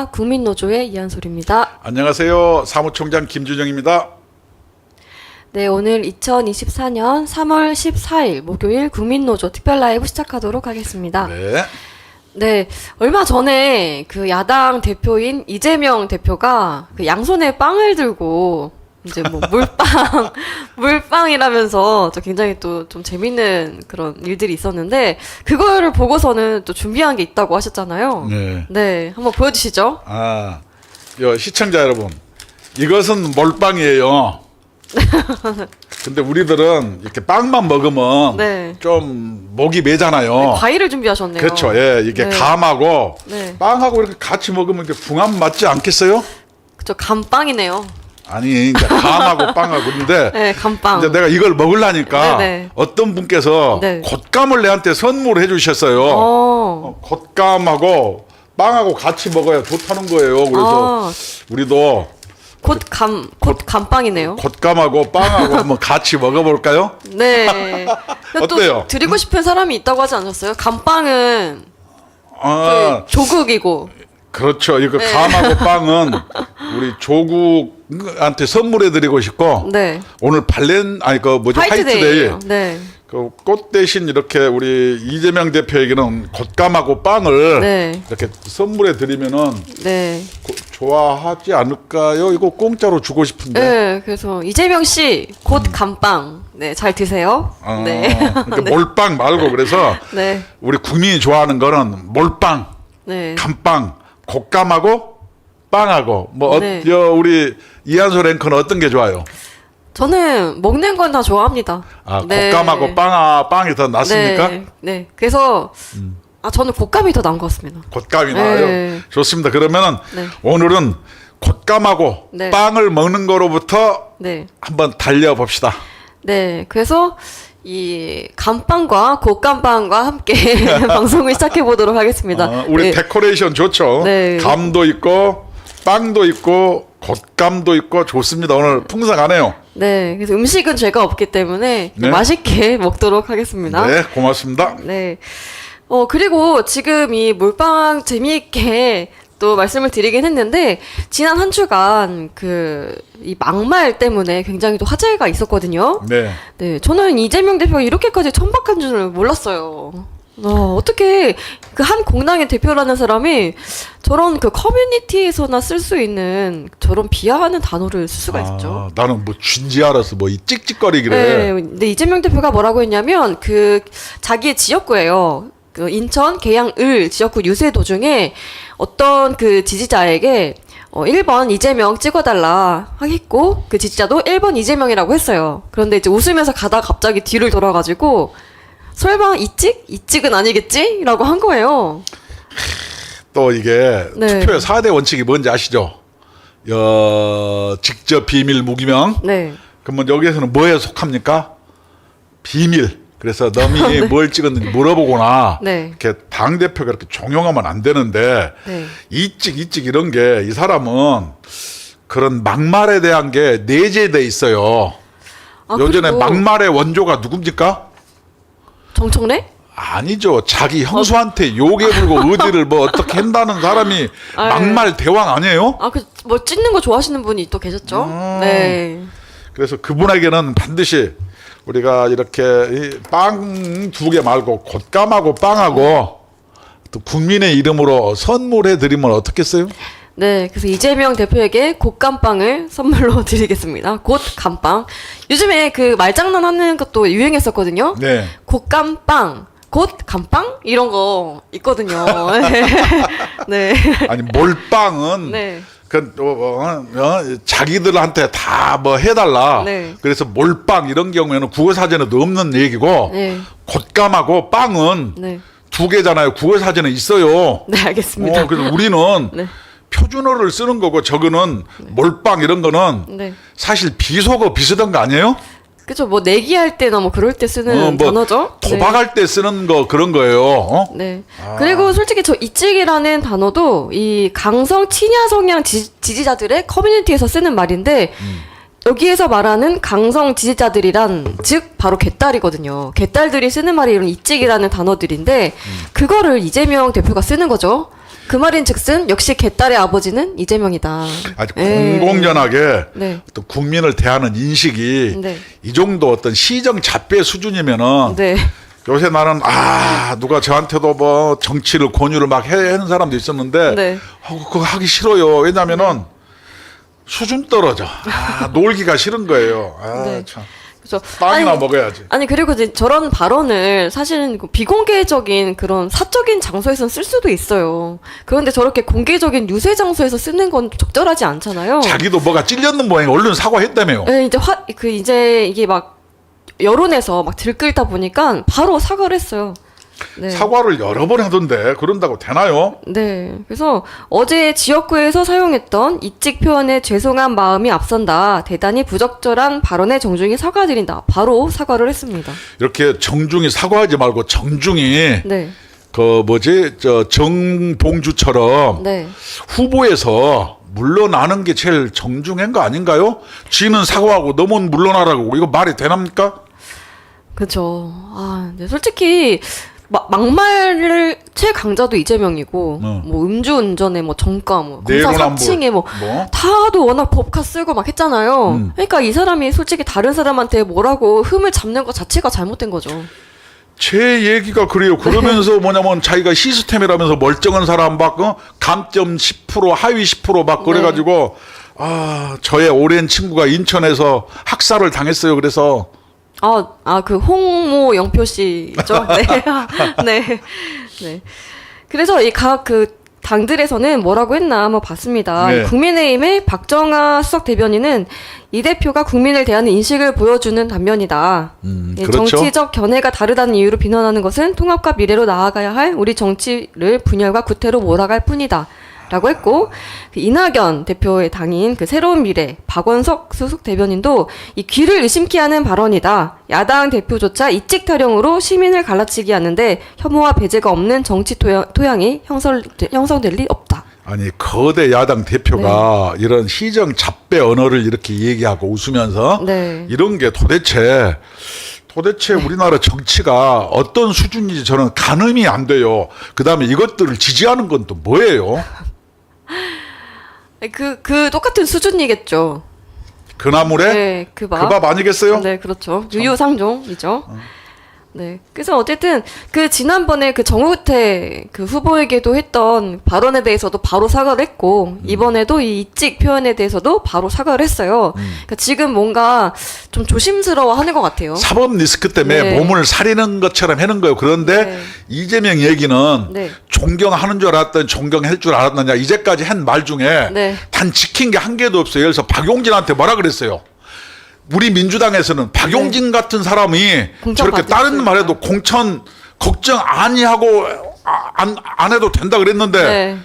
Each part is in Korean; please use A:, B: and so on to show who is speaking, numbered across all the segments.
A: 국민노조의 이한솔입니다.
B: 안녕하세요. 사무총장 김주정입니다.
A: 네, 오늘 2024년 3월 14일 목요일 국민노조 특별 라이브 시작하도록 하겠습니다.
B: 네.
A: 네, 얼마 전에 그 야당 대표인 이재명 대표가 그 양손에 빵을 들고 이제 뭐 물빵이라면서 또 굉장히 또 좀 재밌는 그런 일들이 있었는데 그거를 보고서는 또 준비한 게 있다고 하셨잖아요.
B: 네.
A: 네, 한번 보여주시죠.
B: 시청자 여러분, 이것은 몰빵이에요. 근데 우리들은 이렇게 빵만 먹으면
A: 네.
B: 좀 목이 메잖아요.
A: 네, 과일을 준비하셨네요.
B: 그렇죠. 예, 이게
A: 네.
B: 감하고
A: 네.
B: 빵하고 이렇게 같이 먹으면 이렇게 궁합 맞지 않겠어요?
A: 그쵸, 감빵이네요.
B: 아니, 이제 감하고 빵하고 근데
A: 네, 감빵.
B: 이제 내가 이걸 먹으려니까
A: 네네.
B: 어떤 분께서
A: 네.
B: 곶감을 내한테 선물해 주셨어요. 곶감하고 빵하고 같이 먹어야 좋다는 거예요. 그래서 우리도
A: 곧 감빵이네요.
B: 곶감하고 빵하고 한번 같이 먹어볼까요?
A: 네.
B: 어때요?
A: 또 드리고 싶은 사람이 있다고 하지 않았어요? 감빵은 그 조국이고.
B: 그렇죠. 이거
A: 네.
B: 감하고 빵은 우리 조국한테 선물해 드리고 싶고
A: 네.
B: 오늘 화이트데이.
A: 네.
B: 그 꽃 대신 이렇게 우리 이재명 대표에게는 곶감하고 빵을
A: 네.
B: 이렇게 선물해 드리면은
A: 네.
B: 좋아하지 않을까요? 이거 공짜로 주고 싶은데.
A: 네. 그래서 이재명 씨 곧 감빵. 네, 잘 드세요. 네.
B: 그러니까 몰빵 말고 그래서
A: 네.
B: 우리 국민이 좋아하는 거는 몰빵,
A: 네.
B: 감빵, 곶감하고 빵하고
A: 네.
B: 우리 이한솔 앵커는 어떤 게 좋아요?
A: 저는 먹는 건 다 좋아합니다. 네.
B: 곶감하고 빵이 더 낫습니까?
A: 네. 네. 그래서 저는 곶감이 더 나은 것 같습니다.
B: 곶감이 나아요.
A: 네.
B: 좋습니다. 그러면은
A: 네.
B: 오늘은 곶감하고
A: 네.
B: 빵을 먹는 거로부터
A: 네.
B: 한번 달려봅시다.
A: 네. 그래서 이 감빵과 곶감빵과 함께 방송을 시작해 보도록 하겠습니다.
B: 우리
A: 네.
B: 데코레이션 좋죠.
A: 네.
B: 감도 있고 빵도 있고 곶감도 있고 좋습니다. 오늘 풍성하네요.
A: 네. 그래서 음식은 죄가 없기 때문에
B: 네.
A: 맛있게 먹도록 하겠습니다.
B: 네, 고맙습니다.
A: 네. 그리고 지금 이 몰빵 재미있게 또 말씀을 드리긴 했는데, 지난 한 주간 이 막말 때문에 굉장히 또 화제가 있었거든요.
B: 네.
A: 네. 저는 이재명 대표가 이렇게까지 천박한 줄은 몰랐어요. 어떻게 그 한 공당의 대표라는 사람이 저런 그 커뮤니티에서나 쓸 수 있는 저런 비하하는 단어를 쓸 수가 있죠.
B: 나는 뭐 쥔지 알았어. 뭐 이 찍찍거리기래.
A: 네. 근데 이재명 대표가 뭐라고 했냐면 자기의 지역구예요. 그 인천 계양을 지역구 유세 도중에 어떤 그 지지자에게 1번 이재명 찍어달라 하겠고 그 지지자도 1번 이재명이라고 했어요. 그런데 이제 웃으면서 가다가 갑자기 뒤를 돌아가지고 설마 이찍은 아니겠지? 라고 한 거예요.
B: 또 이게
A: 네.
B: 투표의 4대 원칙이 뭔지 아시죠? 직접 비밀 무기명.
A: 네.
B: 그러면 여기에서는 뭐에 속합니까? 비밀. 그래서 너미 뭘 찍었는지 물어보거나
A: 네.
B: 이렇게 당대표가 이렇게 종용하면 안 되는데
A: 네.
B: 이찍 이런 게 이 사람은 그런 막말에 대한 게 내재돼 있어요. 요전에
A: 그리고
B: 막말의 원조가 누굽니까?
A: 정청래?
B: 아니죠. 자기 형수한테 욕해 불고 어디를 뭐 어떻게 한다는 사람이 막말 대왕 아니에요?
A: 뭐 찢는 거 좋아하시는 분이 또 계셨죠? 네.
B: 그래서 그분에게는 반드시 우리가 이렇게 빵 2개 말고 곶감하고 빵하고 또 국민의 이름으로 선물해 드리면 어떻겠어요?
A: 네, 그래서 이재명 대표에게 곶감빵을 선물로 드리겠습니다. 곶감빵. 요즘에 그 말장난 하는 것도 유행했었거든요.
B: 네.
A: 곶감빵, 곶감빵 이런 거 있거든요. 네.
B: 아니 몰빵은
A: 네.
B: 자기들한테 다 뭐 해달라.
A: 네.
B: 그래서 몰빵 이런 경우에는 국어사전에도 없는 얘기고
A: 네.
B: 곶감하고 빵은
A: 네.
B: 2개잖아요. 국어사전에 있어요.
A: 네, 알겠습니다.
B: 그래서 우리는
A: 네.
B: 표준어를 쓰는 거고 저거는 몰빵 이런 거는
A: 네.
B: 사실 비속어 비슷한 거 아니에요?
A: 그죠. 뭐 내기할 때나 뭐 그럴 때 쓰는
B: 뭐
A: 단어죠.
B: 도박할 때 쓰는 거 그런 거예요.
A: 네. 그리고 솔직히 저 이찍이라는 단어도 이 강성 친야 성향 지지자들의 커뮤니티에서 쓰는 말인데 여기에서 말하는 강성 지지자들이란 즉 바로 개딸이거든요. 개딸들이 쓰는 말이 이런 이찍이라는 단어들인데 그거를 이재명 대표가 쓰는 거죠. 그 말인즉슨 역시 개딸의 아버지는 이재명이다.
B: 아주 공공연하게
A: 네.
B: 또 국민을 대하는 인식이
A: 네.
B: 이 정도 어떤 시정 잡배 수준이면은
A: 네.
B: 요새 나는 누가 저한테도 뭐 정치를 권유를 막 하는 사람도 있었는데
A: 네.
B: 그거 하기 싫어요. 왜냐면은 수준 떨어져. 놀기가 싫은 거예요.
A: 네.
B: 참.
A: 그래서
B: 빵이나
A: 아니,
B: 먹어야지.
A: 아니 그리고 이제 저런 발언을 사실은 그 비공개적인 그런 사적인 장소에서는 쓸 수도 있어요. 그런데 저렇게 공개적인 유세 장소에서 쓰는 건 적절하지 않잖아요.
B: 자기도 뭐가 찔렸는 모양이 얼른 사과했다며요.
A: 네, 이제 이게 막 여론에서 막 들끓다 보니까 바로 사과를 했어요. 네.
B: 사과를 여러 번 하던데 그런다고 되나요?
A: 네. 그래서 어제 지역구에서 사용했던 이찍 표현에 죄송한 마음이 앞선다. 대단히 부적절한 발언에 정중히 사과드린다. 바로 사과를 했습니다.
B: 이렇게 정중히 사과하지 말고 정중히
A: 네.
B: 정봉주처럼
A: 네.
B: 후보에서 물러나는 게 제일 정중한 거 아닌가요? 지는 사과하고 너는 물러나라고 이거 말이 되납니까?
A: 그렇죠. 근데 솔직히 막말을 최강자도 이재명이고 뭐 음주운전에 뭐 전과 뭐 검사
B: 내로남불,
A: 사칭에 뭐 다도 워낙 법카 쓰고 막 했잖아요. 그러니까 이 사람이 솔직히 다른 사람한테 뭐라고 흠을 잡는 것 자체가 잘못된 거죠.
B: 제 얘기가 그래요. 그러면서 뭐냐면 자기가 시스템이라면서 멀쩡한 사람 막 감점 10% 하위 10%막 그래가지고 저의 오랜 친구가 인천에서 학살을 당했어요. 그래서
A: 그 홍모 영표 씨죠. 네. 네. 네. 그래서 이 각 당들에서는 뭐라고 했나 한번 봤습니다.
B: 네.
A: 국민의힘의 박정아 수석 대변인은 이 대표가 국민을 대하는 인식을 보여주는 단면이다.
B: 그렇죠.
A: 정치적 견해가 다르다는 이유로 비난하는 것은 통합과 미래로 나아가야 할 우리 정치를 분열과 구태로 몰아갈 뿐이다. 라고 했고, 이낙연 대표의 당인 새로운 미래 박원석 수석 대변인도 이 귀를 의심케 하는 발언이다. 야당 대표조차 이찍 타령으로 시민을 갈라치기 하는데 혐오와 배제가 없는 정치 토양이 형성될 리 없다.
B: 아니 거대 야당 대표가 이런 시정 잡배 언어를 이렇게 얘기하고 웃으면서 이런 게 도대체 우리나라 정치가 어떤 수준인지 저는 가늠이 안 돼요. 그다음에 이것들을 지지하는 건 또 뭐예요?
A: 똑같은 수준이겠죠.
B: 그 나물에
A: 네, 그
B: 밥 아니겠어요?
A: 네, 그렇죠. 유유상종이죠. 네. 그래서 어쨌든 지난번에 정우태 후보에게도 했던 발언에 대해서도 바로 사과를 했고 이번에도 이 이찍 표현에 대해서도 바로 사과를 했어요. 그러니까 지금 뭔가 좀 조심스러워하는 것 같아요.
B: 사법 리스크 때문에 몸을 사리는 것처럼 하는 거예요. 그런데 이재명 얘기는 존경하는 줄 알았더니 존경할 줄 알았느냐 이제까지 한 말 중에 단 지킨 게 한 개도 없어요. 그래서 박용진한테 뭐라 그랬어요? 우리 민주당에서는 박용진 같은 사람이 저렇게 다른 말해도 공천 걱정 아니하고 안 해도 된다 그랬는데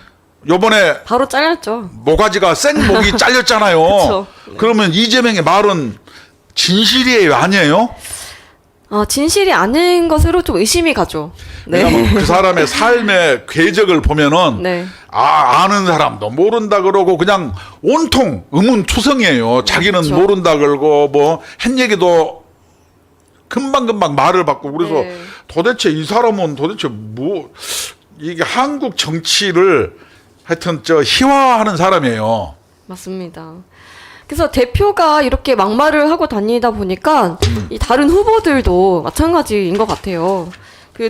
B: 요번에
A: 바로 잘렸죠.
B: 모가지가 생목이 잘렸잖아요. 그러면 이재명의 말은 진실이에요, 아니에요?
A: 진실이 아닌 것으로 좀 의심이 가죠.
B: 왜냐면 그 사람의 삶의 궤적을 보면은 아는 사람도 모른다 그러고 그냥 온통 의문투성이에요. 자기는 모른다 그러고 뭐 한 얘기도 금방금방 말을 바꾸고 그래서 도대체 이 사람은 도대체 이게 한국 정치를 하여튼 희화화하는 사람이에요.
A: 맞습니다. 그래서 대표가 이렇게 막말을 하고 다니다 보니까 이 다른 후보들도 마찬가지인 것 같아요.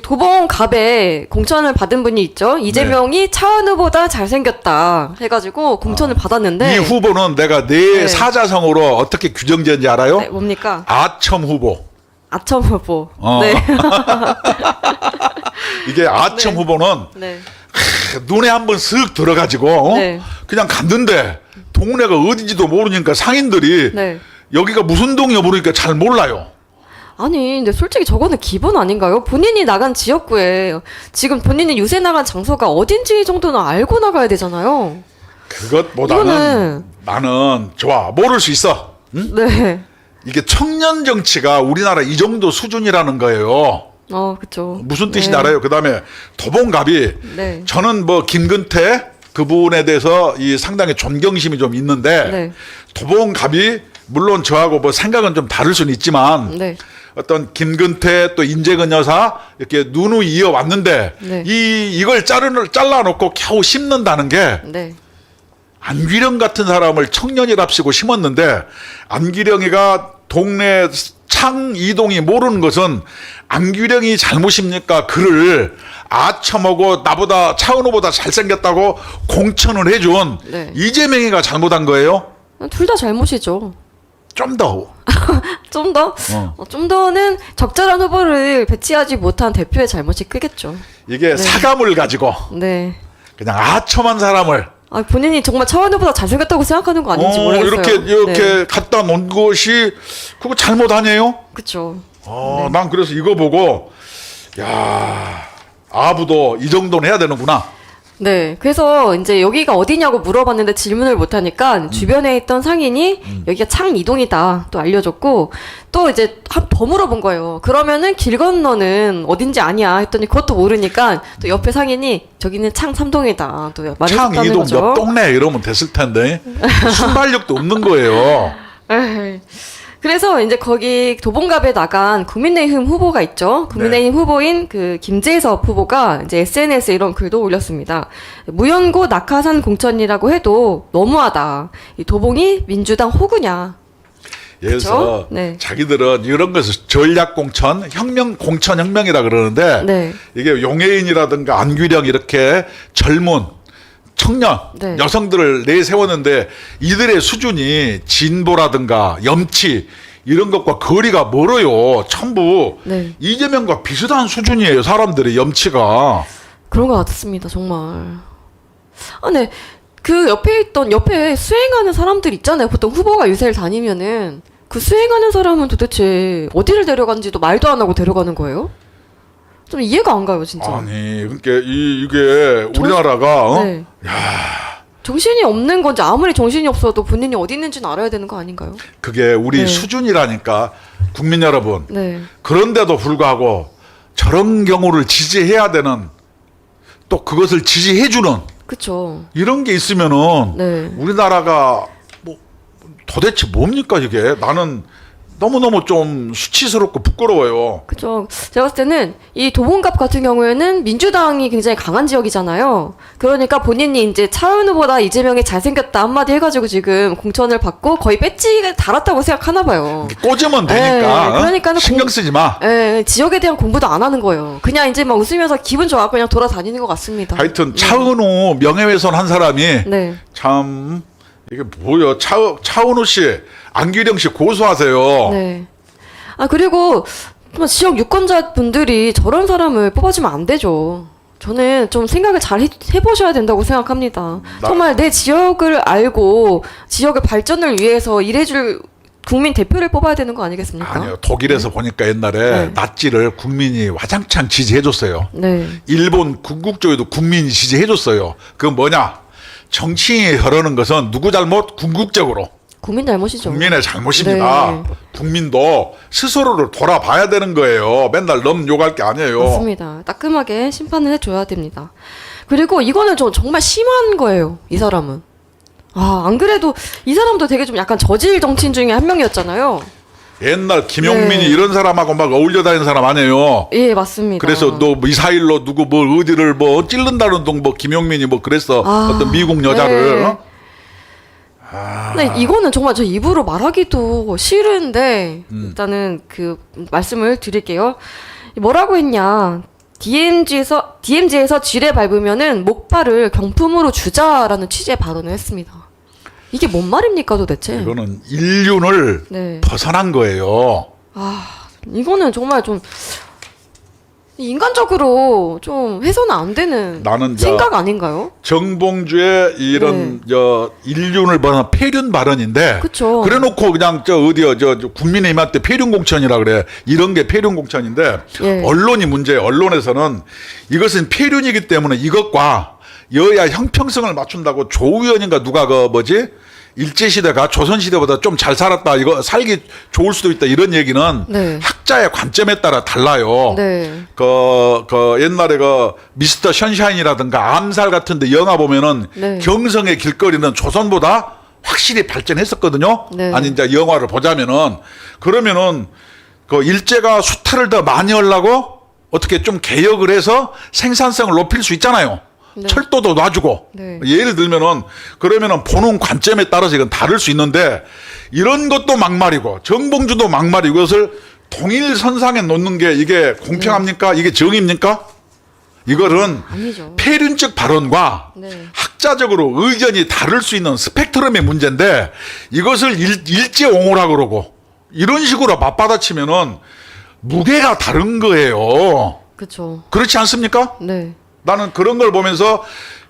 A: 도봉갑에 공천을 받은 분이 있죠. 이재명이 차은 후보다 잘생겼다 해가지고 공천을 받았는데
B: 이 후보는 내가 사자성어로 어떻게 규정되는지 알아요?
A: 뭡니까?
B: 아첨 후보.
A: 아첨 후보.
B: 이게 아첨 후보는 눈에 한번 쓱 들어가지고 그냥 갔는데 동네가 어딘지도 모르니까 상인들이 여기가 무슨 동이야 모르니까 잘 몰라요.
A: 아니 근데 솔직히 저거는 기본 아닌가요? 본인이 나간 지역구에 지금 본인이 유세 나간 장소가 어딘지 정도는 알고 나가야 되잖아요.
B: 그것보다는 나는 좋아 모를 수 있어. 응? 이게 청년 정치가 우리나라 이 정도 수준이라는 거예요.
A: 그렇죠.
B: 무슨 뜻인지 알아요? 그다음에 도봉갑이 저는 김근태 그분에 대해서 상당히 존경심이 좀 있는데 도봉갑이 물론 저하고 뭐 생각은 좀 다를 수는 있지만
A: 네.
B: 어떤 김근태 또 인재근 여사 이렇게 누누이 이어왔는데
A: 네.
B: 이걸 잘라놓고 겨우 심는다는 게
A: 네.
B: 안기령 같은 사람을 청년이랍시고 심었는데 안기령이가 동네 창 이동이 모르는 것은 안기령이 잘못입니까? 그를 아첨하고 나보다 차은우보다 잘생겼다고 공천을 해준
A: 네.
B: 이재명이가 잘못한 거예요?
A: 둘 다 잘못이죠.
B: 좀 더.
A: 좀 더? 좀 더는 적절한 후보를 배치하지 못한 대표의 잘못이 크겠죠.
B: 이게 사감을 가지고
A: 네.
B: 그냥 아첨한 사람을
A: 본인이 정말 차은우보다 잘생겼다고 생각하는 거 아닌지 모르겠어요.
B: 이렇게 갖다 놓은 것이 그거 잘못 아니에요?
A: 그렇죠.
B: 난 그래서 이거 보고 야 아부도 이 정도는 해야 되는구나.
A: 네. 그래서 이제 여기가 어디냐고 물어봤는데 질문을 못하니까 주변에 있던 상인이 여기가 창 이동이다 또 알려줬고 또 이제 한 더 물어본 거예요. 그러면은 길 건너는 어딘지 아냐 했더니 그것도 모르니까 또 옆에 상인이 저기는 창 3동이다 또 말해줬다는
B: 창 이동
A: 거죠.
B: 옆 동네 이러면 됐을 텐데 순발력도 없는 거예요.
A: 에이. 그래서 이제 거기 도봉갑에 나간 국민의힘 후보가 있죠. 국민의힘 후보인 그 김재섭 후보가 이제 SNS에 이런 글도 올렸습니다. 무연고 낙하산 공천이라고 해도 너무하다. 이 도봉이 민주당 호구냐.
B: 그래서
A: 네.
B: 자기들은 이런 것을 전략 공천, 공천 혁명이라 그러는데
A: 네.
B: 이게 용해인이라든가 안규령 이렇게 젊은 청년
A: 네.
B: 여성들을 내세웠는데 이들의 수준이 진보라든가 염치 이런 것과 거리가 멀어요. 전부
A: 네.
B: 이재명과 비슷한 수준이에요. 사람들의 염치가.
A: 그런 것 같습니다. 정말. 네. 그 옆에 수행하는 사람들 있잖아요. 보통 후보가 유세를 다니면은 그 수행하는 사람은 도대체 어디를 데려가는지도 말도 안 하고 데려가는 거예요? 좀 이해가 안 가요, 진짜.
B: 아니, 그러니까 이게 우리나라가
A: 네. 정신이 없는 건지 아무리 정신이 없어도 본인이 어디 있는지는 알아야 되는 거 아닌가요?
B: 그게 우리
A: 네.
B: 수준이라니까 국민 여러분.
A: 네.
B: 그런데도 불구하고 저런 경우를 지지해야 되는 또 그것을 지지해주는
A: 그렇죠.
B: 이런 게 있으면은
A: 네.
B: 우리나라가 뭐 도대체 뭡니까 이게? 나는 너무너무 좀 수치스럽고 부끄러워요.
A: 그죠. 제가 봤을 때는 이 도봉갑 같은 경우에는 민주당이 굉장히 강한 지역이잖아요. 그러니까 본인이 이제 차은우보다 이재명이 잘생겼다 한마디 해가지고 지금 공천을 받고 거의 배지가 달았다고 생각하나 봐요.
B: 꽂으면 되니까.
A: 네, 그러니까는
B: 신경 쓰지 마.
A: 네, 지역에 대한 공부도 안 하는 거예요. 그냥 이제 막 웃으면서 기분 좋아하고 그냥 돌아다니는 것 같습니다.
B: 하여튼 차은우 명예훼손 한 사람이
A: 네.
B: 참 이게 뭐야? 차은우 씨, 안규령 씨 고소하세요.
A: 네. 그리고 지역 유권자분들이 저런 사람을 뽑아주면 안 되죠. 저는 좀 생각을 잘 해보셔야 된다고 생각합니다. 정말 내 지역을 알고 지역의 발전을 위해서 일해줄 국민 대표를 뽑아야 되는 거 아니겠습니까?
B: 아니요. 독일에서 보니까 옛날에 나치를 국민이 와장창 지지해줬어요.
A: 네.
B: 일본 군국주의도 국민이 지지해줬어요. 그건 뭐냐? 정치인이 혈하는 것은 누구 잘못? 궁극적으로.
A: 국민 잘못이죠.
B: 국민의 잘못입니다.
A: 네.
B: 국민도 스스로를 돌아봐야 되는 거예요. 맨날 넘 욕할 게 아니에요.
A: 맞습니다. 따끔하게 심판을 해줘야 됩니다. 그리고 이거는 정말 심한 거예요. 이 사람은. 안 그래도 이 사람도 되게 좀 약간 저질 정치인 중에 한 명이었잖아요.
B: 옛날 김용민이
A: 네.
B: 이런 사람하고 막 어울려 다니는 사람 아니에요.
A: 예, 맞습니다.
B: 그래서 너 미사일로 누구 뭐 어디를 뭐 찔른다는 동 뭐 김용민이 뭐 그랬어. 어떤 미국 여자를.
A: 네.
B: 어?
A: 근데 이거는 정말 저 입으로 말하기도 싫은데 일단은 그 말씀을 드릴게요. 뭐라고 했냐? DMZ에서 지뢰 밟으면은 목발을 경품으로 주자라는 취지의 발언을 했습니다. 이게 뭔 말입니까 도대체?
B: 이거는 인륜을
A: 네.
B: 벗어난 거예요.
A: 이거는 정말 좀 인간적으로 좀 해서는 안 되는
B: 나는
A: 생각 아닌가요?
B: 정봉주의 이런 인륜을 벗어난 폐륜 발언인데,
A: 그쵸.
B: 그래놓고 그냥 어디요 국민의힘한테 폐륜 공천이라 그래. 이런 게 폐륜 공천인데
A: 예.
B: 언론이 문제예요. 언론에서는 이것은 폐륜이기 때문에 이것과 여야 형평성을 맞춘다고 조의원인가 누가 일제시대가 조선시대보다 좀 잘 살았다, 이거 살기 좋을 수도 있다, 이런 얘기는
A: 네.
B: 학자의 관점에 따라 달라요.
A: 네.
B: 옛날에 미스터 션샤인이라든가 암살 같은데 영화 보면은
A: 네.
B: 경성의 길거리는 조선보다 확실히 발전했었거든요.
A: 네.
B: 아니 이제 영화를 보자면은 그러면은 그 일제가 수탈을 더 많이 하려고 어떻게 좀 개혁을 해서 생산성을 높일 수 있잖아요.
A: 네.
B: 철도도 놔주고
A: 네.
B: 예를 들면은 그러면은 보는 관점에 따라서 이건 다를 수 있는데 이런 것도 막말이고 정봉주도 막말이고 이것을 동일선상에 놓는 게 이게 공평합니까? 이게 정의입니까? 이거는
A: 아니죠.
B: 폐륜적 발언과
A: 네.
B: 학자적으로 의견이 다를 수 있는 스펙트럼의 문제인데 이것을 일제옹호라 그러고 이런 식으로 맞받아치면은 무게가 다른 거예요.
A: 그렇죠.
B: 그렇지 않습니까?
A: 네.
B: 나는 그런 걸 보면서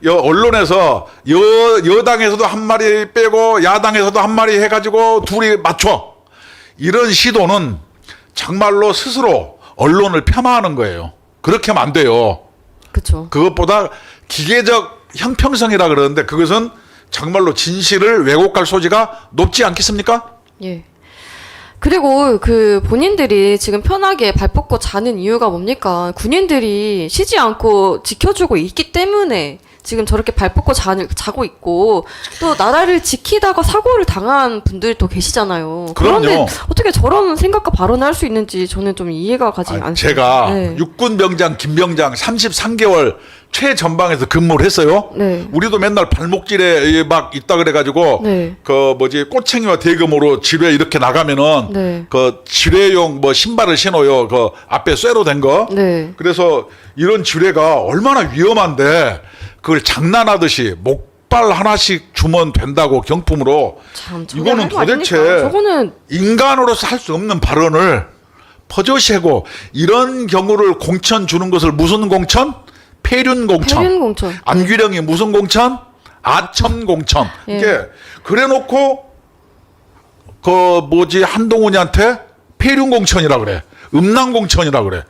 B: 언론에서 여당에서도 한 마리 빼고 야당에서도 한 마리 해가지고 둘이 맞춰 이런 시도는 정말로 스스로 언론을 폄하하는 거예요. 그렇게 하면 안 돼요.
A: 그렇죠.
B: 그것보다 기계적 형평성이라 그러는데 그것은 정말로 진실을 왜곡할 소지가 높지 않겠습니까?
A: 예. 그리고 그 본인들이 지금 편하게 발 뻗고 자는 이유가 뭡니까? 군인들이 쉬지 않고 지켜주고 있기 때문에 지금 저렇게 발 뻗고 자고 있고 또 나라를 지키다가 사고를 당한 분들이 또 계시잖아요.
B: 그럼요.
A: 그런데 어떻게 저런 생각과 발언을 할 수 있는지 저는 좀 이해가 가지 않습니다.
B: 제가
A: 네.
B: 육군병장 김병장 33개월 최전방에서 근무를 했어요.
A: 네.
B: 우리도 맨날 발목질에 막 있다 그래가지고
A: 네.
B: 그 뭐지 꼬챙이와 대금으로 지뢰 이렇게 나가면은
A: 네.
B: 그 지뢰용 뭐 신발을 신어요. 그 앞에 쇠로 된 거.
A: 네.
B: 그래서 이런 지뢰가 얼마나 위험한데 그걸 장난하듯이 목발 하나씩 주면 된다고 경품으로
A: 참
B: 이거는 도대체
A: 저거는
B: 인간으로서 할 수 없는 발언을 퍼져세고 이런 경우를 공천 주는 것을 무슨 공천? 폐륜공천.
A: 폐륜공천.
B: 안규령이 무슨 공천? 아천공천.
A: 예.
B: 이게 그래놓고 그 뭐지 한동훈이한테 폐륜공천이라 그래. 음란공천이라 그래.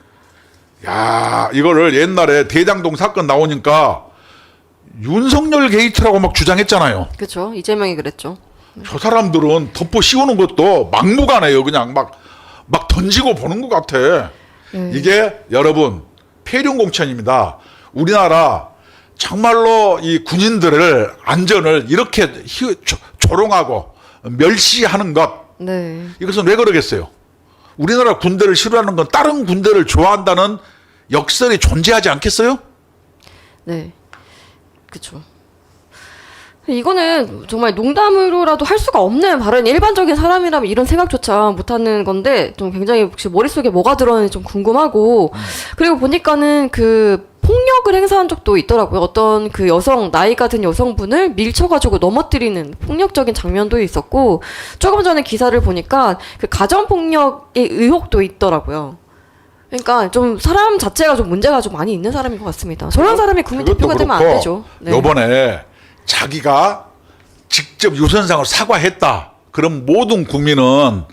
B: 야 이거를 옛날에 대장동 사건 나오니까 윤석열 게이트라고 막 주장했잖아요.
A: 그렇죠. 이재명이 그랬죠.
B: 저 사람들은 덮어 씌우는 것도 막무가내요. 그냥 막 던지고 보는 것 같아. 이게 여러분 폐륜공천입니다. 우리나라 정말로 이 군인들을 안전을 이렇게 조롱하고 멸시하는 것
A: 네.
B: 이것은 왜 그러겠어요? 우리나라 군대를 싫어하는 건 다른 군대를 좋아한다는 역설이 존재하지 않겠어요?
A: 네. 그렇죠. 이거는 정말 농담으로라도 할 수가 없는 발언. 일반적인 사람이라면 이런 생각조차 못하는 건데 좀 굉장히 혹시 머릿속에 뭐가 들어있는지 좀 궁금하고 그리고 보니까는 그 폭력을 행사한 적도 있더라고요. 어떤 그 나이가 든 여성분을 밀쳐가지고 넘어뜨리는 폭력적인 장면도 있었고 조금 전에 기사를 보니까 그 가정폭력의 의혹도 있더라고요. 그러니까 좀 사람 자체가 좀 문제가 좀 많이 있는 사람인 것 같습니다. 저런 사람이 국민 대표가 되면 안 되죠. 네.
B: 이번에 자기가 직접 유선상으로 사과했다. 그럼 모든 국민은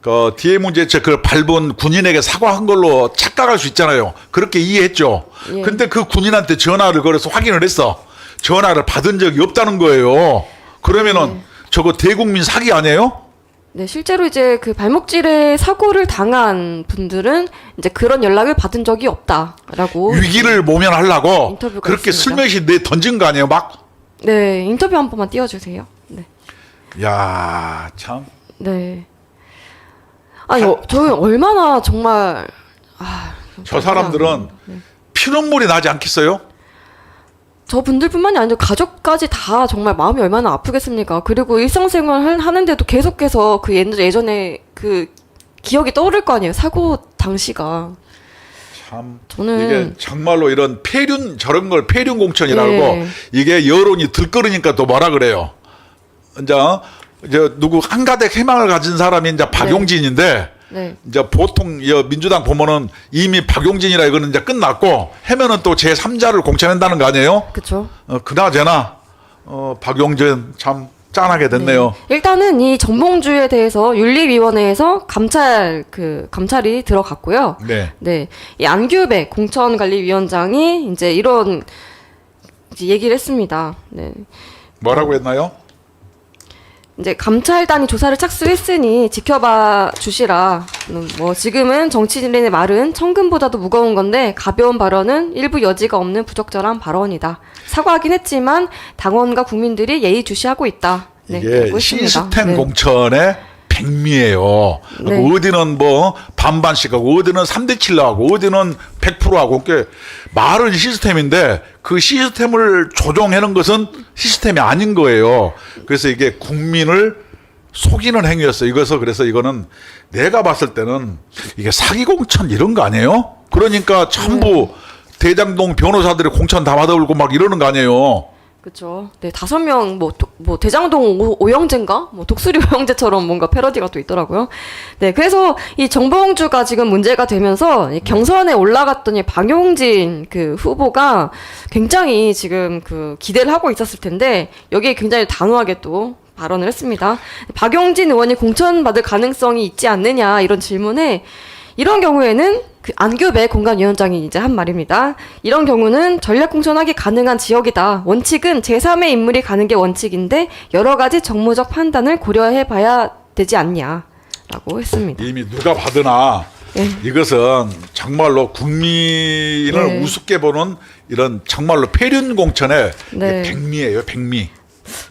B: 그 뒤에 문제 그걸 밟은 군인에게 사과한 걸로 착각할 수 있잖아요. 그렇게 이해했죠.
A: 예.
B: 근데 그 군인한테 전화를 걸어서 확인을 했어. 전화를 받은 적이 없다는 거예요. 그러면은 저거 대국민 사기 아니에요?
A: 네, 실제로 이제 그 발목질에 사고를 당한 분들은 이제 그런 연락을 받은 적이 없다라고
B: 위기를 모면하려고
A: 인터뷰가
B: 그렇게
A: 있습니다.
B: 슬며시 내 던진 거 아니에요, 막?
A: 네, 인터뷰 한 번만 띄워주세요. 네.
B: 야, 참.
A: 네. 아니, 저는 얼마나 정말,
B: 저 사람들은 피눈물이 나지 않겠어요?
A: 저 분들뿐만이 아니라 가족까지 다 정말 마음이 얼마나 아프겠습니까? 그리고 일상생활 하는데도 계속해서 그 예전에 그 기억이 떠오를 거 아니에요? 사고 당시가.
B: 참
A: 저는
B: 이게 정말로 이런 저런 걸 폐륜 공천이라고
A: 네.
B: 이게 여론이 들끓으니까 또 뭐라 그래요. 이제 누구 한가득 희망을 가진 사람이 이제 박용진인데
A: 네.
B: 이제 보통 민주당 보면은 이미 박용진이라 이거는 이제 끝났고 해면은 또 제 3자를 공천한다는 거 아니에요?
A: 그렇죠.
B: 그나저나 박용진 참 짠하게 됐네요.
A: 네. 일단은 이 전봉주에 대해서 윤리위원회에서 감찰이 들어갔고요.
B: 네.
A: 네. 이 안규백 공천관리위원장이 이제 이런 이제 얘기를 했습니다. 네.
B: 뭐라고 했나요?
A: 이제 감찰단이 조사를 착수했으니 지켜봐 주시라. 뭐 지금은 정치인의 말은 천금보다도 무거운 건데 가벼운 발언은 일부 여지가 없는 부적절한 발언이다. 사과하긴 했지만 당원과 국민들이 예의주시하고 있다. 네,
B: 이게
A: 알고 있습니다.
B: 시스템
A: 네.
B: 공천의 백미예요.
A: 네.
B: 어디는 뭐 반반씩 하고 어디는 3대 7로 하고 어디는 100% 하고 그게 말은 시스템인데 그 시스템을 조종하는 것은 시스템이 아닌 거예요. 그래서 이게 국민을 속이는 행위였어요. 그래서 이거는 내가 봤을 때는 이게 사기 공천 이런 거 아니에요? 그러니까 전부 대장동 변호사들이 공천 다 받아올고 막 이러는 거 아니에요?
A: 그렇죠. 네, 5명 뭐 대장동 오영재인가? 뭐 독수리 오영재처럼 뭔가 패러디가 또 있더라고요. 네, 그래서 이 정봉주가 지금 문제가 되면서 이 경선에 올라갔더니 박용진 그 후보가 굉장히 지금 그 기대를 하고 있었을 텐데 여기에 굉장히 단호하게 또 발언을 했습니다. 박용진 의원이 공천받을 가능성이 있지 않느냐 이런 질문에 이런 경우에는 그 안규배 공관위원장이 이제 한 말입니다. 이런 경우는 전략 공천하기 가능한 지역이다. 원칙은 제3의 인물이 가는 게 원칙인데 여러 가지 정무적 판단을 고려해 봐야 되지 않냐라고 했습니다.
B: 이미 누가 받으나
A: 네.
B: 이것은 정말로 국민을
A: 네.
B: 우습게 보는 이런 정말로 폐륜 공천의
A: 네.
B: 백미예요, 백미.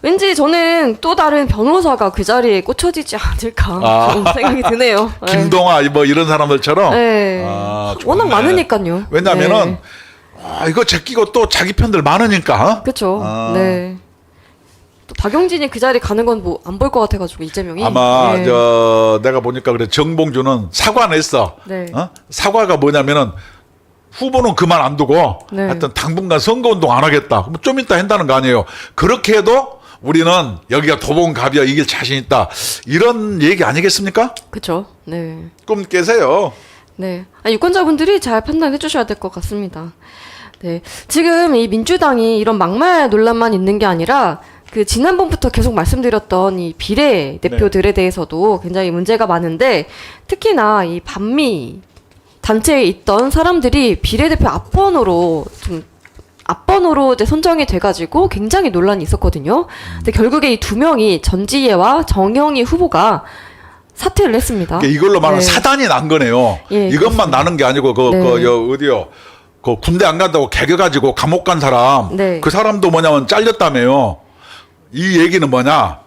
A: 왠지 저는 또 다른 변호사가 그 자리에 꽂혀지지 않을까 그런 생각이 드네요. 네.
B: 김동아 뭐 이런 사람들처럼.
A: 네. 워낙
B: 좋네.
A: 많으니까요.
B: 왜냐하면은
A: 네.
B: 이거 제끼고 또 자기 편들 많으니까.
A: 그렇죠.
B: 아.
A: 네. 또 박용진이 그 자리 가는 건 뭐 안 볼 것 같아가지고 이재명이.
B: 아마
A: 네.
B: 내가 보니까 그래 정봉주는 사과는 했어.
A: 네.
B: 사과가 뭐냐면은 후보는 그만 안 두고
A: 네.
B: 하여튼 당분간 선거운동 안 하겠다. 그럼 좀 이따 한다는 거 아니에요. 그렇게 해도 우리는 여기가 도봉갑이야 이길 자신 있다. 이런 얘기 아니겠습니까?
A: 그렇죠. 네.
B: 꿈 깨세요.
A: 네. 유권자분들이 잘 판단해 주셔야 될 것 같습니다. 네. 지금 이 민주당이 이런 막말 논란만 있는 게 아니라 그 지난번부터 계속 말씀드렸던 이 비례 대표들에 대해서도 굉장히 문제가 많은데 특히나 이 반미 단체에 있던 사람들이 비례대표 앞번호로 이제 선정이 돼가지고 굉장히 논란이 있었거든요. 근데 결국에 이 두 명이 전지혜와 정영희 후보가 사퇴를 했습니다.
B: 그러니까 이걸로 말하면
A: 네.
B: 사단이 난 거네요.
A: 예,
B: 이것만
A: 그렇습니다.
B: 나는 게 아니고 어디요? 그 군대 안 간다고 개겨가지고 감옥 간 사람.
A: 네.
B: 그 사람도 뭐냐면 잘렸다며요. 이 얘기는 뭐냐?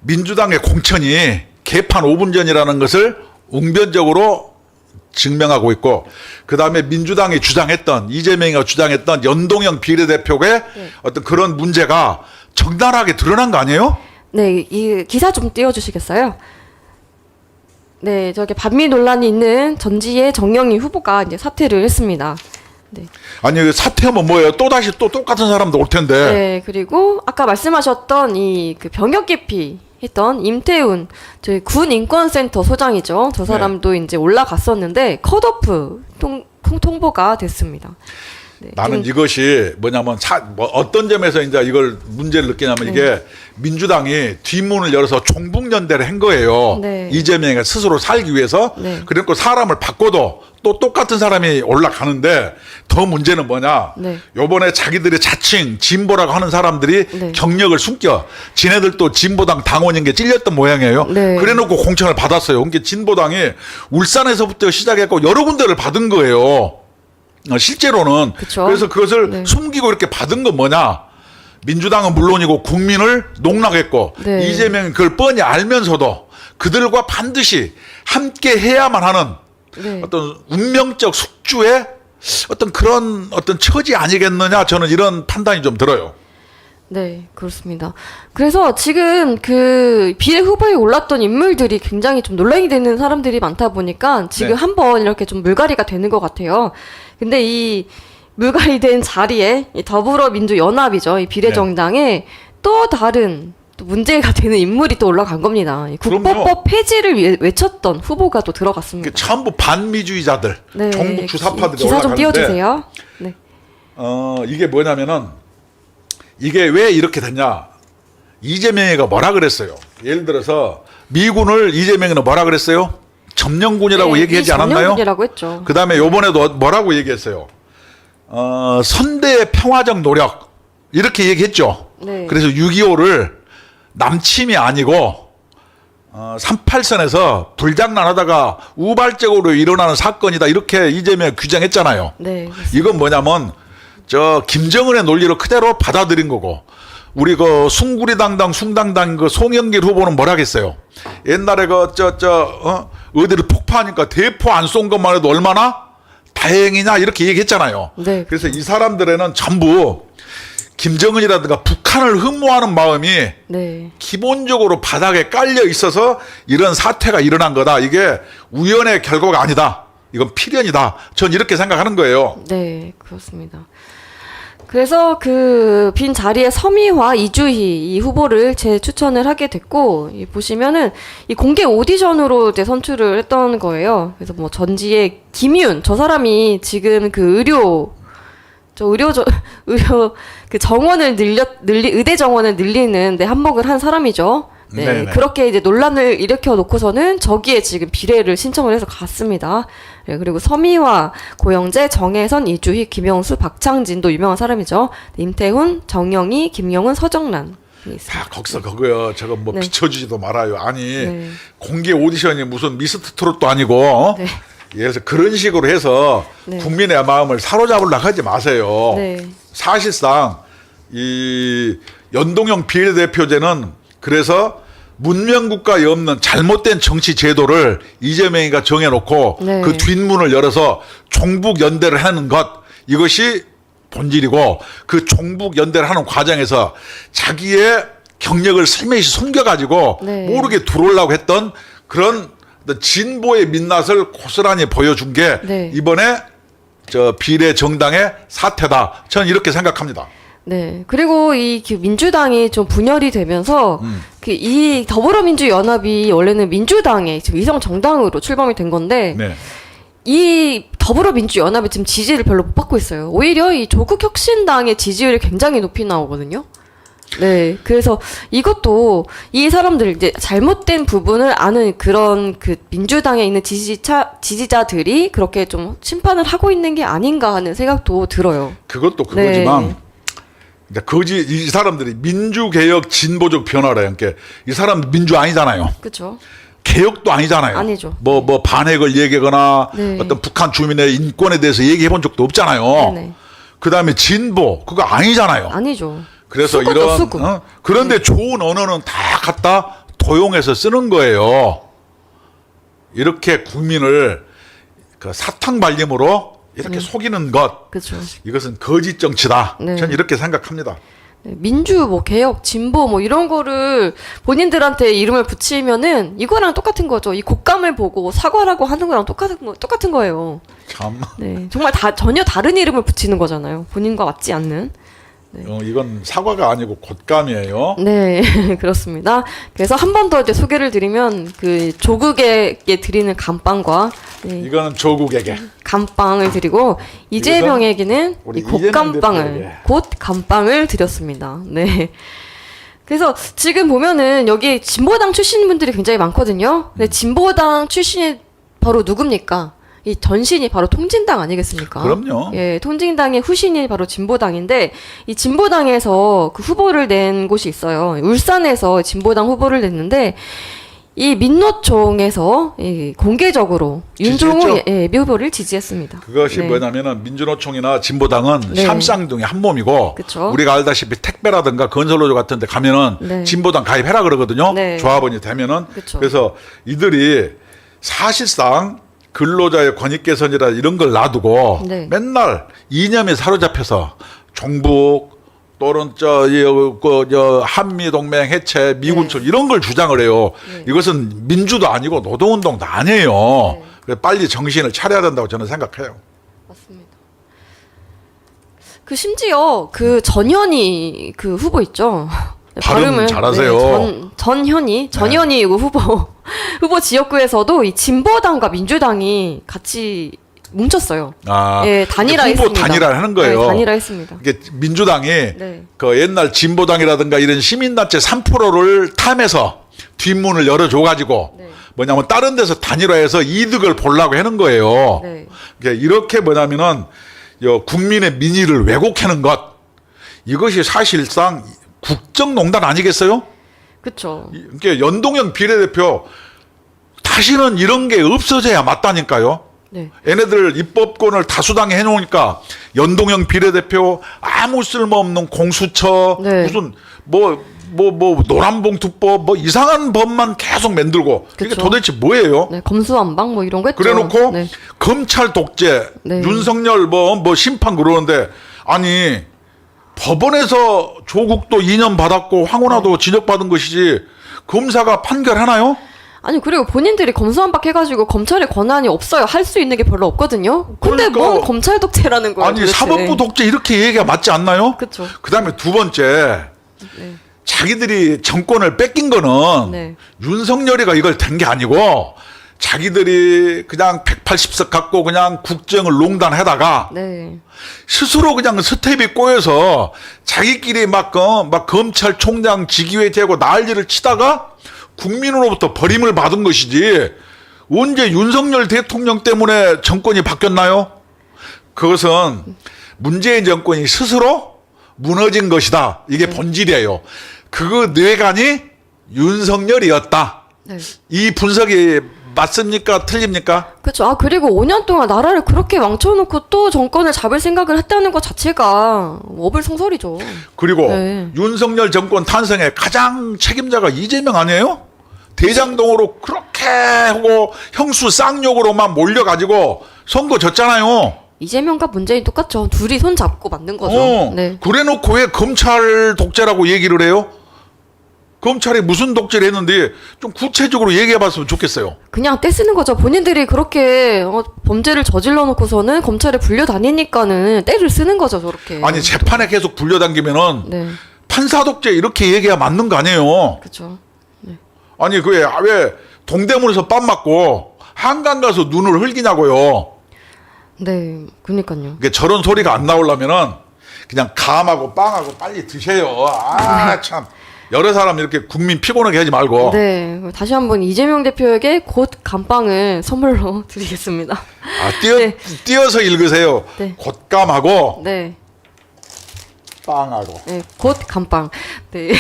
B: 민주당의 공천이 개판 5분 전이라는 것을 웅변적으로 증명하고 있고, 그 다음에 민주당이 주장했던, 이재명이가 주장했던 연동형 비례대표의 어떤 그런 문제가 적나라하게 드러난 거 아니에요?
A: 네, 이 기사 좀 띄워주시겠어요? 네, 저기 반미 논란이 있는 전지혜 정영희 후보가 이제 사퇴를 했습니다. 네.
B: 아니 사퇴하면 뭐예요? 또 다시 또 똑같은 사람도 올 텐데.
A: 네, 그리고 아까 말씀하셨던 이 그 병역 기피 했던 임태훈 저희 군 인권센터 소장이죠. 저 사람도 이제 올라갔었는데 컷오프 통보가 됐습니다. 네,
B: 나는
A: 지금-
B: 이것이 뭐냐면 어떤 점에서 이제 이걸 문제를 느끼냐면 이게 민주당이 뒷문을 열어서 종북연대를 한 거예요.
A: 네.
B: 이재명이 스스로 살기 위해서.
A: 네.
B: 그리고 사람을 바꿔도 또 똑같은 사람이 올라가는데 더 문제는 뭐냐.
A: 네.
B: 요번에 자기들이 자칭 진보라고 하는 사람들이
A: 네.
B: 경력을 숨겨. 지네들도 진보당 당원인 게 찔렸던 모양이에요.
A: 네.
B: 그래놓고 공천을 받았어요. 그러니까 진보당이 울산에서부터 시작했고 여러 군데를 받은 거예요. 실제로는.
A: 그쵸.
B: 그래서 그것을
A: 네.
B: 숨기고 이렇게 받은 건 뭐냐. 민주당은 물론이고 국민을 농락했고
A: 네.
B: 이재명이 그걸 뻔히 알면서도 그들과 반드시 함께 해야만 하는
A: 네.
B: 어떤 운명적 숙주의 어떤 그런 어떤 처지 아니겠느냐, 저는 이런 판단이 좀 들어요.
A: 네, 그렇습니다. 그래서 지금 그 비례 후보에 올랐던 인물들이 굉장히 좀 논란이 되는 사람들이 많다 보니까 지금
B: 네.
A: 한번 이렇게 좀 물갈이가 되는 것 같아요. 근데 이 물갈이 된 자리에 이 더불어민주연합이죠. 이 비례정당에 또 다른 또 문제가 되는 인물이 또 올라간 겁니다. 이
B: 그럼요.
A: 국보법 폐지를 외쳤던 후보가 또 들어갔습니다.
B: 그 전부 반미주의자들,
A: 네,
B: 종북 주사파들이
A: 기사 좀
B: 올라가는데
A: 띄워주세요. 네.
B: 이게 뭐냐면은 이게 왜 이렇게 됐냐? 이재명이가 뭐라 그랬어요? 예를 들어서 미군을 이재명이는 뭐라 그랬어요? 점령군이라고
A: 네,
B: 얘기하지
A: 이
B: 않았나요?
A: 점령군이라고 했죠.
B: 그 다음에 요번에도 뭐라고 얘기했어요? 선대의 평화적 노력 이렇게 얘기했죠.
A: 네.
B: 그래서 6.25를 남침이 아니고 38선에서 불장난하다가 우발적으로 일어나는 사건이다 이렇게 이재명이 규정했잖아요.
A: 네.
B: 이건 뭐냐면 저 김정은의 논리를 그대로 받아들인 거고 우리 그 숭구리당당 숭당당 그 송영길 후보는 뭐라겠어요? 옛날에 어디를 폭파하니까 대포 안 쏜 것만 해도 얼마나 다행이냐 이렇게 얘기했잖아요.
A: 네.
B: 그래서 이 사람들에는 전부 김정은이라든가 북한을 흠모하는 마음이
A: 네.
B: 기본적으로 바닥에 깔려 있어서 이런 사태가 일어난 거다. 이게 우연의 결과가 아니다. 이건 필연이다. 전 이렇게 생각하는 거예요.
A: 네, 그렇습니다. 그래서 그 빈 자리에 서미화, 이주희 이 후보를 재추천을 하게 됐고, 이 보시면은 이 공개 오디션으로 이제 선출을 했던 거예요. 그래서 뭐 전지의 김윤 저 사람이 지금 그 의료 그 정원을 의대 정원을 늘리는 데 한몫을 한 사람이죠. 네,
B: 네네.
A: 그렇게 이제 논란을 일으켜 놓고서는 저기에 지금 비례를 신청을 해서 갔습니다. 네, 그리고 서미화, 고영재, 정혜선, 이주희, 김영수, 박창진도 유명한 사람이죠. 임태훈, 정영희, 김용은, 서정란.
B: 다 거기서 그거요. 저거 뭐
A: 네.
B: 비춰주지도 말아요. 아니
A: 네.
B: 공개 오디션이 무슨 미스터 트롯도 아니고 어?
A: 네.
B: 예를 들어서 그런 식으로 해서
A: 네.
B: 국민의 마음을 사로잡으려고 하지 마세요.
A: 네.
B: 사실상 이 연동형 비례대표제는 그래서 문명국가에 없는 잘못된 정치 제도를 이재명이가 정해놓고
A: 네.
B: 그 뒷문을 열어서 종북 연대를 하는 것 이것이 본질이고 그 종북 연대를 하는 과정에서 자기의 경력을 슬며시 숨겨가지고
A: 네.
B: 모르게 들어오려고 했던 그런 진보의 민낯을 고스란히 보여준 게
A: 네.
B: 이번에 저 비례 정당의 사태다. 저는 이렇게 생각합니다.
A: 네. 그리고 이 민주당이 좀 분열이 되면서 그 이 더불어민주연합이 원래는 민주당의 지금 위성 정당으로 출범이 된 건데
B: 네.
A: 이 더불어민주연합이 지금 지지를 별로 못 받고 있어요. 오히려 이 조국혁신당의 지지율이 굉장히 높이 나오거든요. 네, 그래서 이것도 이 사람들 이제 잘못된 부분을 아는 그런 그 민주당에 있는 지지자들이 그렇게 좀 심판을 하고 있는 게 아닌가 하는 생각도 들어요.
B: 그것도 그거지만
A: 네.
B: 근데 이 사람들이 민주개혁 진보적 변화라 그러니까 이 사람 민주 아니잖아요.
A: 그렇죠.
B: 개혁도 아니잖아요.
A: 아니죠.
B: 뭐 반핵을 얘기하거나
A: 네.
B: 어떤 북한 주민의 인권에 대해서 얘기해 본 적도 없잖아요.
A: 네네.
B: 그다음에 진보 그거 아니잖아요.
A: 아니죠.
B: 그래서
A: 수구죠,
B: 이런
A: 수구.
B: 그런데 좋은 언어는 다 갖다 도용해서 쓰는 거예요. 이렇게 국민을 그 사탕 발림으로 이렇게 속이는 것
A: 그렇죠.
B: 이것은 거짓 정치다.
A: 네.
B: 저는 이렇게 생각합니다.
A: 네, 민주, 뭐 개혁, 진보, 뭐 이런 거를 본인들한테 이름을 붙이면은 이거랑 똑같은 거죠. 이 곶감을 보고 사과라고 하는 거랑 똑같은 거예요.
B: 참
A: 네, 정말 전혀 다른 이름을 붙이는 거잖아요. 본인과 맞지 않는.
B: 이건 사과가 아니고 곶감이에요.
A: 네, 그렇습니다. 그래서 한 번 더 이제 소개를 드리면 그 조국에게 드리는 감빵과 네,
B: 이거는 조국에게
A: 감빵을 드리고 이재명에게는
B: 우리
A: 이 곶감빵을
B: 이재명
A: 곧 감빵을 드렸습니다. 네. 그래서 지금 보면은 여기 진보당 출신 분들이 굉장히 많거든요. 근데 진보당 출신이 바로 누굽니까? 이 전신이 바로 통진당 아니겠습니까?
B: 그럼요.
A: 예, 통진당의 후신이 바로 진보당인데 이 진보당에서 그 후보를 낸 곳이 있어요. 울산에서 진보당 후보를 냈는데 이 민노총에서 공개적으로 윤종우 후보를 지지했습니다.
B: 그것이
A: 네.
B: 뭐냐면은 민주노총이나 진보당은
A: 네.
B: 샴쌍둥이 한 몸이고
A: 그쵸.
B: 우리가 알다시피 택배라든가 건설노조 같은 데 가면은
A: 네.
B: 진보당 가입해라 그러거든요.
A: 네.
B: 조합원이 되면은.
A: 그쵸.
B: 그래서 이들이 사실상 근로자의 권익 개선이라 이런 걸 놔두고
A: 네.
B: 맨날 이념에 사로잡혀서 종북 또는 한미 동맹 해체, 미군 출 이런 걸 주장을 해요.
A: 네.
B: 이것은 민주도 아니고 노동운동도 아니에요.
A: 네.
B: 그래서 빨리 정신을 차려야 된다고 저는 생각해요.
A: 맞습니다. 심지어 전현희 후보 있죠.
B: 발음 잘하세요.
A: 전현희 후보 지역구에서도 이 진보당과 민주당이 같이 뭉쳤어요. 예, 단일화했습니다.
B: 후보 단일화를 하는 거예요.
A: 네, 단일화했습니다.
B: 이게 민주당이
A: 네.
B: 그 옛날 진보당이라든가 이런 시민단체 3%를 탐해서 뒷문을 열어줘가지고
A: 네.
B: 뭐냐면 다른 데서 단일화해서 이득을 보려고 하는 거예요.
A: 네.
B: 이렇게 뭐냐면은 국민의 민의를 왜곡하는 것 이것이 사실상 국정농단 아니겠어요?
A: 그렇죠.
B: 이게 연동형 비례대표 다시는 이런 게 없어져야 맞다니까요.
A: 네.
B: 얘네들 입법권을 다수당에 해놓으니까 연동형 비례대표, 아무 쓸모없는 공수처,
A: 네.
B: 무슨 뭐 노란봉투법, 뭐 이상한 법만 계속 만들고 이게
A: 그쵸.
B: 도대체 뭐예요?
A: 네, 검수완박 뭐 이런 거 했죠.
B: 그래놓고
A: 네.
B: 검찰 독재,
A: 네.
B: 윤석열 뭐 심판 그러는데 아니 법원에서 조국도 2년 받았고 황운하도
A: 네.
B: 징역 받은 것이지 검사가 판결하나요?
A: 아니 그리고 본인들이 검수완박 해가지고 검찰의 권한이 없어요. 할 수 있는 게 별로 없거든요. 근데
B: 그러니까.
A: 뭔 검찰 독재라는 거예요.
B: 아니
A: 도대체.
B: 사법부 독재 이렇게 얘기가 맞지 않나요?
A: 그쵸.
B: 그다음에 두 번째
A: 네.
B: 자기들이 정권을 뺏긴 거는
A: 네.
B: 윤석열이가 이걸 된 게 아니고 자기들이 그냥 180석 갖고 그냥 국정을 농단하다가
A: 네.
B: 스스로 그냥 스텝이 꼬여서 자기끼리 막 검찰총장 직위에 대고 난리를 치다가 국민으로부터 버림을 받은 것이지 언제 윤석열 대통령 때문에 정권이 바뀌었나요? 그것은 문재인 정권이 스스로 무너진 것이다. 이게 본질이에요. 그 뇌관이 윤석열이었다.
A: 네.
B: 이 분석이 맞습니까? 틀립니까?
A: 그렇죠. 아 그리고 5년 동안 나라를 그렇게 망쳐놓고 또 정권을 잡을 생각을 했다는 것 자체가 어불성설이죠.
B: 그리고
A: 네.
B: 윤석열 정권 탄생에 가장 책임자가 이재명 아니에요? 대장동으로 그렇게 하고 형수 쌍욕으로만 몰려가지고 선거 졌잖아요.
A: 이재명과 문재인 똑같죠. 둘이 손 잡고 만든 거죠. 네.
B: 그래놓고 왜 검찰 독재라고 얘기를 해요? 검찰이 무슨 독재를 했는데 좀 구체적으로 얘기해봤으면 좋겠어요.
A: 그냥 떼쓰는 거죠. 본인들이 그렇게 범죄를 저질러 놓고서는 검찰에 불려다니니까는 떼를 쓰는 거죠. 저렇게.
B: 아니 재판에 계속 불려당기면은
A: 네.
B: 판사 독재 이렇게 얘기가 맞는 거 아니에요?
A: 그렇죠.
B: 아니 왜 동대문에서 빰 맞고 한강 가서 눈을 흘기냐고요.
A: 네. 그러니까요.
B: 이게 저런 소리가 안 나오려면은 그냥 감하고 빵하고 빨리 드세요. 아 참. 여러 사람 이렇게 국민 피곤하게 하지 말고.
A: 네. 다시 한번 이재명 대표에게 곧 감빵을 선물로 드리겠습니다. 네.
B: 띄어서 읽으세요.
A: 네.
B: 곶감하고
A: 네.
B: 빵하고.
A: 네, 곧 감빵. 네.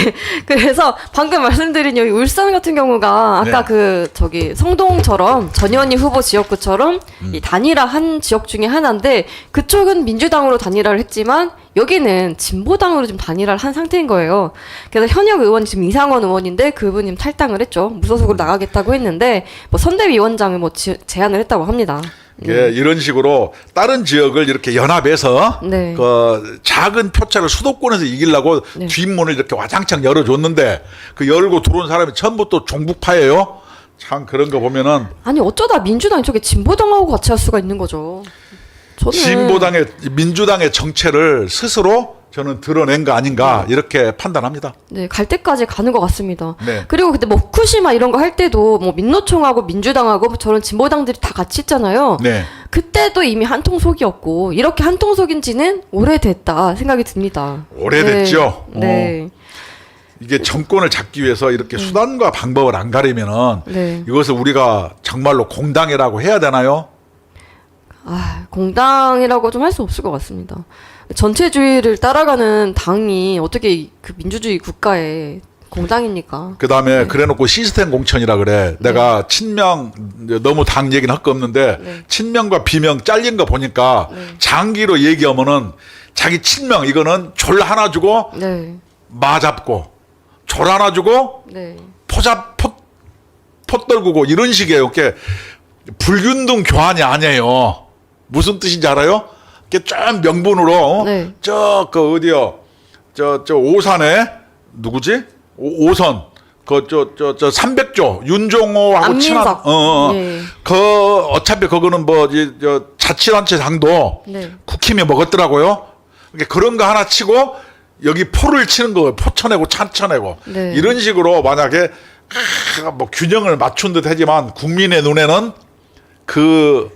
A: 그래서 방금 말씀드린 여기 울산 같은 경우가 아까
B: 네.
A: 성동처럼 전현희 후보 지역구처럼 이 단일화한 지역 중에 하나인데 그쪽은 민주당으로 단일화를 했지만 여기는 진보당으로 좀 단일화를 한 상태인 거예요. 그래서 현역 의원이 지금 이상원 의원인데 그분이 지금 탈당을 했죠. 무소속으로 나가겠다고 했는데 뭐 선대위원장을 제안을 했다고 합니다.
B: 예, 이런 식으로 다른 지역을 이렇게 연합해서
A: 네.
B: 그 작은 표차를 수도권에서 이기려고
A: 네.
B: 뒷문을 이렇게 와장창 열어줬는데 그 열고 들어온 사람이 전부 또 종북파예요. 참 그런 거 보면은
A: 아니 어쩌다 민주당이 저게 진보당하고 같이 할 수가 있는 거죠. 저는
B: 민주당의 정체를 스스로 저는 드러낸 거 아닌가 이렇게 판단합니다.
A: 네, 갈 때까지 가는 것 같습니다.
B: 네.
A: 그리고 그때 뭐 후쿠시마 이런 거 할 때도 뭐 민노총하고 민주당하고 저런 진보당들이 다 같이 있잖아요.
B: 네.
A: 그때도 이미 한통속이었고 이렇게 한통속인 지는 오래됐다 생각이 듭니다.
B: 오래됐죠.
A: 네. 네.
B: 이게 정권을 잡기 위해서 이렇게 수단과 방법을 안 가리면은
A: 네.
B: 이것을 우리가 정말로 공당이라고 해야 되나요?
A: 아, 공당이라고 좀 할 수 없을 것 같습니다. 전체주의를 따라가는 당이 어떻게 그 민주주의 국가에 공당입니까?
B: 그다음에
A: 네.
B: 그래놓고 시스템 공천이라 그래. 내가 친명 너무 당 얘기는 할 거 없는데
A: 네.
B: 친명과 비명 잘린 거 보니까
A: 네.
B: 장기로 얘기하면은 자기 친명 이거는 졸 하나 주고
A: 네.
B: 마 잡고 졸 하나 주고
A: 네.
B: 포 떨구고 이런 식이에요. 이렇게 불균등 교환이 아니에요. 무슨 뜻인지 알아요? 이렇게 쫙 명분으로
A: 네.
B: 어디요? 저 오산에 누구지? 오선 저 300조 윤종호하고
A: 안민석.
B: 친한
A: 예.
B: 어차피 그거는 저 자치단체 장도
A: 네.
B: 국힘이 먹었더라고요. 그러니까 그런 거 하나 치고 여기 포를 치는 거예요. 포 쳐내고 찬 쳐내고
A: 네.
B: 이런 식으로 만약에 뭐 균형을 맞춘 듯 하지만 국민의 눈에는 그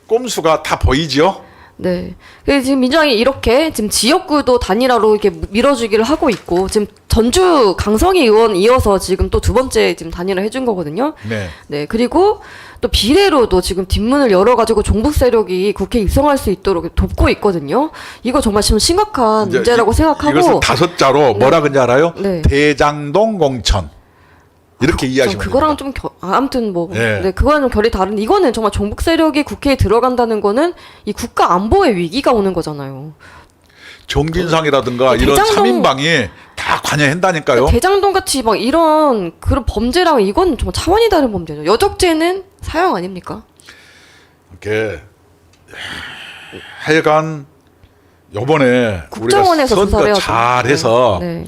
B: 꼼수가 다 보이죠.
A: 네. 그래서 지금 민주당이 이렇게 지금 지역구도 단일화로 이렇게 밀어주기를 하고 있고 지금 전주 강성희 의원 이어서 지금 또 두 번째 지금 단일화 해준 거거든요.
B: 네.
A: 네. 그리고 또 비례로도 지금 뒷문을 열어가지고 종북 세력이 국회에 입성할 수 있도록 돕고 있거든요. 이거 정말 지금 심각한 문제라고 생각하고
B: 이것을 5자로 뭐라 그런지 알아요?
A: 네.
B: 대장동 공천. 이렇게 이해하시면
A: 그거랑
B: 됩니다.
A: 좀 아무튼 뭐
B: 네.
A: 네, 그거는 좀 결이 다른. 이거는 정말 종북 세력이 국회에 들어간다는 거는 이 국가 안보의 위기가 오는 거잖아요.
B: 정진상이라든가 이런
A: 대장동-
B: 3인방이 다 관여한다니까요.
A: 대장동 같이 막 이런 그런 범죄랑 이건 정말 차원이 다른 범죄죠. 여적죄는 사형 아닙니까?
B: 이렇게 하여간 요번에
A: 국정원에서
B: 우리가
A: 조사를
B: 선거
A: 해야죠.
B: 잘해서
A: 네.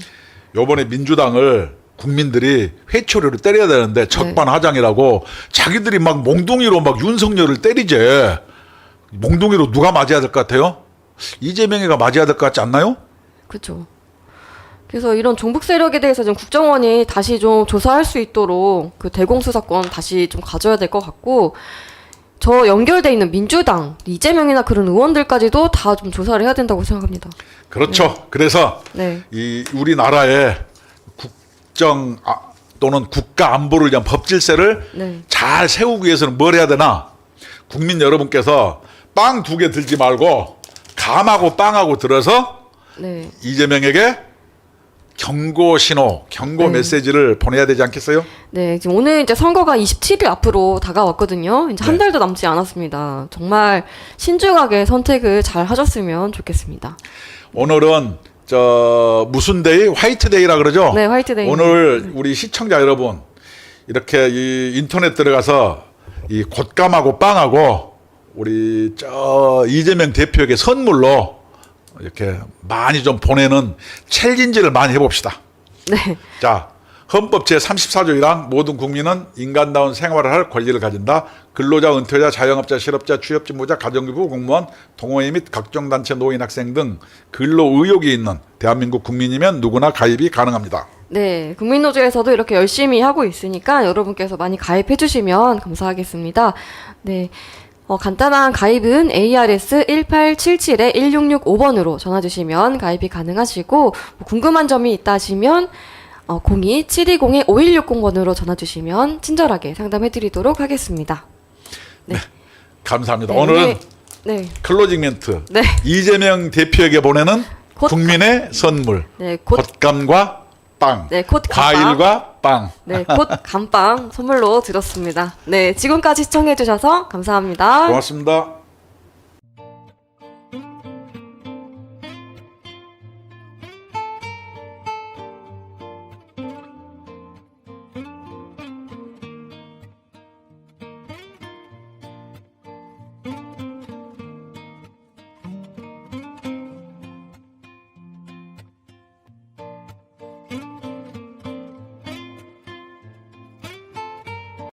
B: 요번에 민주당을 국민들이 회초리로 때려야 되는데 적반하장이라고 자기들이 막 몽둥이로 막 윤석열을 때리재. 몽둥이로 누가 맞아야 될 것 같아요? 이재명이가 맞아야 될 것 같지 않나요?
A: 그렇죠. 그래서 이런 종북 세력에 대해서 좀 국정원이 다시 좀 조사할 수 있도록 그 대공수사권 다시 좀 가져야 될 것 같고, 저 연결돼 있는 민주당, 이재명이나 그런 의원들까지도 다 좀 조사를 해야 된다고 생각합니다.
B: 그렇죠. 그래서
A: 네.
B: 이 우리나라의 국정 또는 국가 안보를 위한 법질세를
A: 네.
B: 잘 세우기 위해서는 뭘 해야 되나? 국민 여러분께서 빵 2개 들지 말고 감하고 빵하고 들어서
A: 네.
B: 이재명에게 경고 신호, 경고
A: 네.
B: 메시지를 보내야 되지 않겠어요?
A: 네, 지금 오늘 이제 선거가 27일 앞으로 다가왔거든요. 이제 한
B: 네.
A: 달도 남지 않았습니다. 정말 신중하게 선택을 잘 하셨으면 좋겠습니다.
B: 오늘은 무슨 데이? 화이트 데이라 그러죠?
A: 네, 화이트 데이.
B: 오늘 우리 시청자 여러분 이렇게 이 인터넷 들어가서 이 곶감하고 빵하고 우리 이재명 대표에게 선물로 이렇게 많이 좀 보내는 챌린지를 많이 해봅시다.
A: 네.
B: 자, 헌법 제34조 1항 모든 국민은 인간다운 생활을 할 권리를 가진다. 근로자, 은퇴자, 자영업자, 실업자, 취업진보자, 가정주부, 공무원, 동호회 및 각종 단체, 노인, 학생 등 근로 의욕이 있는 대한민국 국민이면 누구나 가입이 가능합니다.
A: 네, 국민노조에서도 이렇게 열심히 하고 있으니까 여러분께서 많이 가입해 주시면 감사하겠습니다. 네. 간단한 가입은 ARS 1877-1665번으로 전화 주시면 가입이 가능하시고, 뭐 궁금한 점이 있다 하시면 02-720-5160번으로 전화 주시면 친절하게 상담해 드리도록 하겠습니다. 네.
B: 감사합니다.
A: 네,
B: 오늘은
A: 네.
B: 클로징 멘트.
A: 네.
B: 이재명 대표에게 보내는 국민의 선물.
A: 네,
B: 곶감과 빵.
A: 네, 곧 감빵.
B: 과일과 빵.
A: 네, 곧 감빵 선물로 드렸습니다. 네, 지금까지 시청해 주셔서 감사합니다.
B: 고맙습니다.